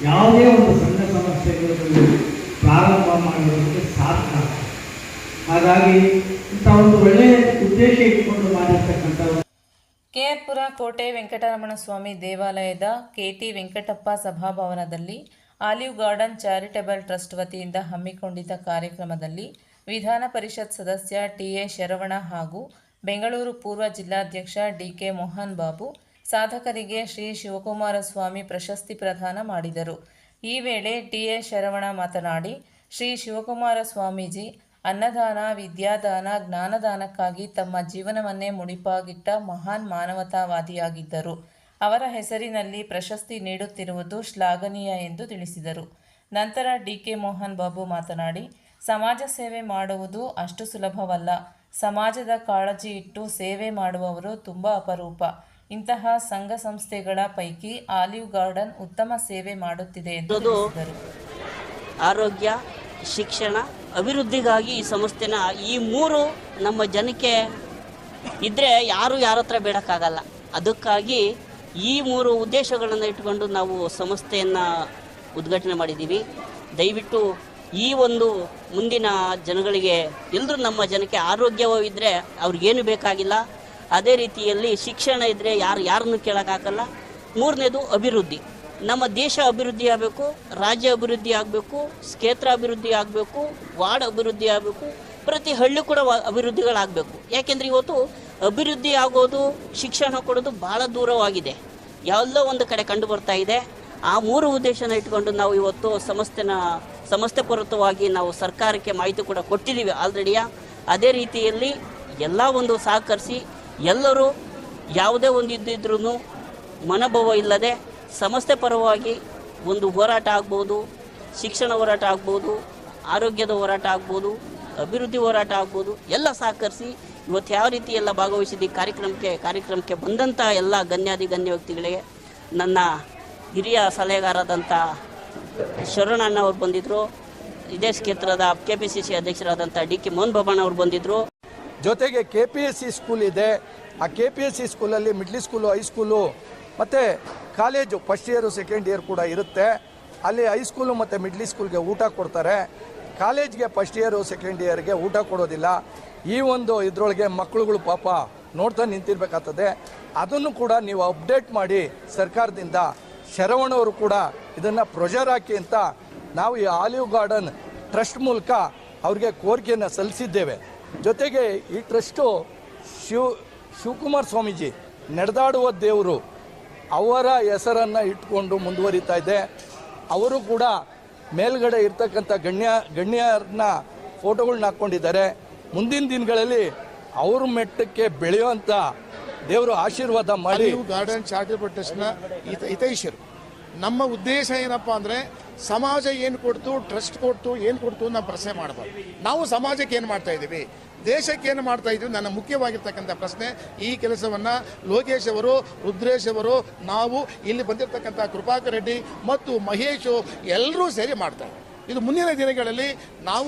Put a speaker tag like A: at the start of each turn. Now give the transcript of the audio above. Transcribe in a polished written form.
A: ಯಾವುದೇ ಒಂದು ಸಂಘ ಸಂಸ್ಥೆಗಳನ್ನು ಪ್ರಾರಂಭ ಮಾಡುವುದಕ್ಕೆ ಸಾಧ್ಯ. ಹಾಗಾಗಿ ಇಂಥ ಒಂದು ಒಳ್ಳೆಯ ಉದ್ದೇಶ ಇಟ್ಟುಕೊಂಡು ಮಾಡಿರ್ತಕ್ಕಂಥ
B: ಕೆಆರ್ಪುರ ಕೋಟೆ ವೆಂಕಟರಮಣ ಸ್ವಾಮಿ ದೇವಾಲಯದ ಕೆಟಿ ವೆಂಕಟಪ್ಪ ಸಭಾಭವನದಲ್ಲಿ ಆಲಿವ್ ಗಾರ್ಡನ್ ಚಾರಿಟಬಲ್ ಟ್ರಸ್ಟ್ ವತಿಯಿಂದ ಹಮ್ಮಿಕೊಂಡಿದ್ದ ಕಾರ್ಯಕ್ರಮದಲ್ಲಿ ವಿಧಾನ ಪರಿಷತ್ ಸದಸ್ಯ ಟಿಎ ಶರವಣ ಹಾಗೂ ಬೆಂಗಳೂರು ಪೂರ್ವ ಜಿಲ್ಲಾಧ್ಯಕ್ಷ ಡಿಕೆ ಮೋಹನ್ ಬಾಬು ಸಾಧಕರಿಗೆ ಶ್ರೀ ಶಿವಕುಮಾರ ಸ್ವಾಮಿ ಪ್ರಶಸ್ತಿ ಪ್ರದಾನ ಮಾಡಿದರು. ಈ ವೇಳೆ ಟಿಎ ಶರವಣ ಮಾತನಾಡಿ, ಶ್ರೀ ಶಿವಕುಮಾರ ಸ್ವಾಮೀಜಿ ಅನ್ನದಾನ, ವಿದ್ಯಾದಾನ, ಜ್ಞಾನದಾನಕ್ಕಾಗಿ ತಮ್ಮ ಜೀವನವನ್ನೇ ಮುಡಿಪಾಗಿಟ್ಟ ಮಹಾನ್ ಮಾನವತಾವಾದಿಯಾಗಿದ್ದರು. ಅವರ ಹೆಸರಿನಲ್ಲಿ ಪ್ರಶಸ್ತಿ ನೀಡುತ್ತಿರುವುದು ಶ್ಲಾಘನೀಯ ಎಂದು ತಿಳಿಸಿದರು. ನಂತರ ಡಿಕೆ ಮೋಹನ್ ಬಾಬು ಮಾತನಾಡಿ, ಸಮಾಜ ಸೇವೆ ಮಾಡುವುದು ಅಷ್ಟು ಸುಲಭವಲ್ಲ. ಸಮಾಜದ ಕಾಳಜಿ ಇಟ್ಟು ಸೇವೆ ಮಾಡುವವರು ತುಂಬ ಅಪರೂಪ. ಇಂತಹ ಸಂಘ ಸಂಸ್ಥೆಗಳ ಪೈಕಿ ಆಲಿವ್ ಗಾರ್ಡನ್ ಉತ್ತಮ ಸೇವೆ ಮಾಡುತ್ತಿದೆ ಎಂದು ತಿಳಿಸಿದರು.
C: ಆರೋಗ್ಯ, ಶಿಕ್ಷಣ, ಅಭಿವೃದ್ಧಿಗಾಗಿ ಈ ಸಂಸ್ಥೆನ ಈ ಮೂರು ನಮ್ಮ ಜನಕ್ಕೆ ಇದ್ದರೆ ಯಾರು ಯಾರ ಹತ್ರ ಬೇಡಕ್ಕಾಗಲ್ಲ. ಅದಕ್ಕಾಗಿ ಈ ಮೂರು ಉದ್ದೇಶಗಳನ್ನು ಇಟ್ಟುಕೊಂಡು ನಾವು ಸಂಸ್ಥೆಯನ್ನು ಉದ್ಘಾಟನೆ ಮಾಡಿದ್ದೀವಿ. ದಯವಿಟ್ಟು ಈ ಒಂದು ಮುಂದಿನ ಜನಗಳಿಗೆ ಎಲ್ಲರೂ ನಮ್ಮ ಜನಕ್ಕೆ ಆರೋಗ್ಯವಿದ್ದರೆ ಅವ್ರಿಗೇನು ಬೇಕಾಗಿಲ್ಲ. ಅದೇ ರೀತಿಯಲ್ಲಿ ಶಿಕ್ಷಣ ಇದ್ದರೆ ಯಾರನ್ನು ಕೇಳೋಕ್ಕಾಗಲ್ಲ. ಮೂರನೇದು ಅಭಿವೃದ್ಧಿ. ನಮ್ಮ ದೇಶ ಅಭಿವೃದ್ಧಿ ಆಗಬೇಕು, ರಾಜ್ಯ ಅಭಿವೃದ್ಧಿ ಆಗಬೇಕು, ಕ್ಷೇತ್ರ ಅಭಿವೃದ್ಧಿ ಆಗಬೇಕು, ವಾರ್ಡ್ ಅಭಿವೃದ್ಧಿ ಆಗಬೇಕು, ಪ್ರತಿ ಹಳ್ಳಿ ಕೂಡ ಅಭಿವೃದ್ಧಿಗಳಾಗಬೇಕು. ಯಾಕೆಂದರೆ ಇವತ್ತು ಅಭಿವೃದ್ಧಿ ಆಗೋದು, ಶಿಕ್ಷಣ ಕೊಡೋದು ಭಾಳ ದೂರವಾಗಿದೆ, ಎಲ್ಲೋ ಒಂದು ಕಡೆ ಕಂಡು ಬರ್ತಾ ಇದೆ. ಆ ಮೂರು ಉದ್ದೇಶನ ಇಟ್ಕೊಂಡು ನಾವು ಇವತ್ತು ಸಂಸ್ಥೆ ಪೂರಕವಾಗಿ ನಾವು ಸರ್ಕಾರಕ್ಕೆ ಮಾಹಿತಿ ಕೂಡ ಕೊಟ್ಟಿದ್ದೀವಿ ಆಲ್ರೆಡಿಯ. ಅದೇ ರೀತಿಯಲ್ಲಿ ಎಲ್ಲ ಒಂದು ಸಹಕರಿಸಿ ಎಲ್ಲರೂ ಯಾವುದೇ ಒಂದು ಇದ್ದಿದ್ರೂ ಮನೋಭಾವ ಇಲ್ಲದೆ ಸಂಸ್ಥೆ ಪರವಾಗಿ ಒಂದು ಹೋರಾಟ ಆಗ್ಬೋದು, ಶಿಕ್ಷಣ ಹೋರಾಟ ಆಗ್ಬೋದು, ಆರೋಗ್ಯದ ಹೋರಾಟ ಆಗ್ಬೋದು, ಅಭಿವೃದ್ಧಿ ಹೋರಾಟ ಆಗ್ಬೋದು, ಎಲ್ಲ ಸಹಕರಿಸಿ ಇವತ್ತು ಯಾವ ರೀತಿ ಎಲ್ಲ ಭಾಗವಹಿಸಿದ ಕಾರ್ಯಕ್ರಮಕ್ಕೆ ಬಂದಂಥ ಎಲ್ಲ ಗಣ್ಯ ವ್ಯಕ್ತಿಗಳಿಗೆ ನನ್ನ ಹಿರಿಯ ಸಲಹೆಗಾರರಾದಂಥ ಶರಣಣ್ಣ ಅವರು ಬಂದಿದ್ದರು, ಇದೇ ಕ್ಷೇತ್ರದ KPCC ಅಧ್ಯಕ್ಷರಾದಂಥ ಡಿಕೆ ಮೋಹನ್ ಬಾಬಣ್ಣ ಅವರು ಬಂದಿದ್ದರು.
D: ಜೊತೆಗೆ KPSC ಸ್ಕೂಲ್ ಇದೆ. ಆ KPSC ಸ್ಕೂಲಲ್ಲಿ ಮಿಡ್ಲ್ ಸ್ಕೂಲು, ಹೈಸ್ಕೂಲು ಮತ್ತು college first year second year ಕೂಡ ಇರುತ್ತೆ. ಅಲ್ಲಿ ಹೈಸ್ಕೂಲು ಮತ್ತು ಮಿಡ್ಲ್ ಸ್ಕೂಲ್ಗೆ ಊಟ ಕೊಡ್ತಾರೆ. ಕಾಲೇಜ್ಗೆ ಫಸ್ಟ್ ಇಯರು ಸೆಕೆಂಡ್ ಇಯರ್ಗೆ ಊಟ ಕೊಡೋದಿಲ್ಲ. ಈ ಒಂದು ಇದರೊಳಗೆ ಮಕ್ಕಳುಗಳು ಪಾಪ ನೋಡ್ತಾ ನಿಂತಿರ್ಬೇಕಾಗ್ತದೆ. ಅದನ್ನು ಕೂಡ ನೀವು ಅಪ್ಡೇಟ್ ಮಾಡಿ ಸರ್ಕಾರದಿಂದ ಶರವಣವರು ಕೂಡ ಇದನ್ನು ಪ್ರೊಜರ್ ಹಾಕಿ ಅಂತ ನಾವು ಈ ಆಲಿವ್ ಗಾರ್ಡನ್ ಟ್ರಸ್ಟ್ ಮೂಲಕ ಅವ್ರಿಗೆ ಕೋರಿಕೆಯನ್ನು ಸಲ್ಲಿಸಿದ್ದೇವೆ. ಜೊತೆಗೆ ಈ ಟ್ರಸ್ಟು ಶಿವಕುಮಾರ ಸ್ವಾಮೀಜಿ ನಡೆದಾಡುವ ದೇವರು, ಅವರ ಹೆಸರನ್ನು ಇಟ್ಕೊಂಡು ಮುಂದುವರಿತಾ ಇದೆ. ಅವರು ಕೂಡ ಮೇಲ್ಗಡೆ ಇರ್ತಕ್ಕಂಥ ಗಣ್ಯರನ್ನ ಫೋಟೋಗಳನ್ನ ಹಾಕ್ಕೊಂಡಿದ್ದಾರೆ. ಮುಂದಿನ ದಿನಗಳಲ್ಲಿ ಅವ್ರ ಮೆಟ್ಟಕ್ಕೆ ಬೆಳೆಯುವಂಥ ದೇವರು ಆಶೀರ್ವಾದ ಮಾಡಿ.
E: ಗಾರ್ಡನ್ ಚಾರಿಟಬಲ್ ಟ್ರಸ್ಟ್ನ ಹಿತೈಷಿರು. ನಮ್ಮ ಉದ್ದೇಶ ಏನಪ್ಪ ಅಂದರೆ ಸಮಾಜ ಏನು ಕೊಡ್ತು, ಟ್ರಸ್ಟ್ ಕೊಡ್ತು, ಏನು ಕೊಡ್ತು ನಾವು ಪ್ರಶ್ನೆ ಮಾಡಬಾರ್ದು. ನಾವು ಸಮಾಜಕ್ಕೆ ಏನು ಮಾಡ್ತಾ ಇದ್ದೀವಿ, ದೇಶಕ್ಕೆ ಏನು ಮಾಡ್ತಾ ಇದ್ದೀವಿ, ನನ್ನ ಮುಖ್ಯವಾಗಿರ್ತಕ್ಕಂಥ ಪ್ರಶ್ನೆ. ಈ ಕೆಲಸವನ್ನು ಲೋಕೇಶ್ ಅವರು, ರುದ್ರೇಶ್ ಅವರು, ನಾವು ಇಲ್ಲಿ ಬಂದಿರತಕ್ಕಂಥ ಕೃಪಾಕರ್ ರೆಡ್ಡಿ ಮತ್ತು ಮಹೇಶು ಎಲ್ಲರೂ ಸೇರಿ ಮಾಡ್ತಾರೆ. ಇದು ಮುಂದಿನ ದಿನಗಳಲ್ಲಿ ನಾವು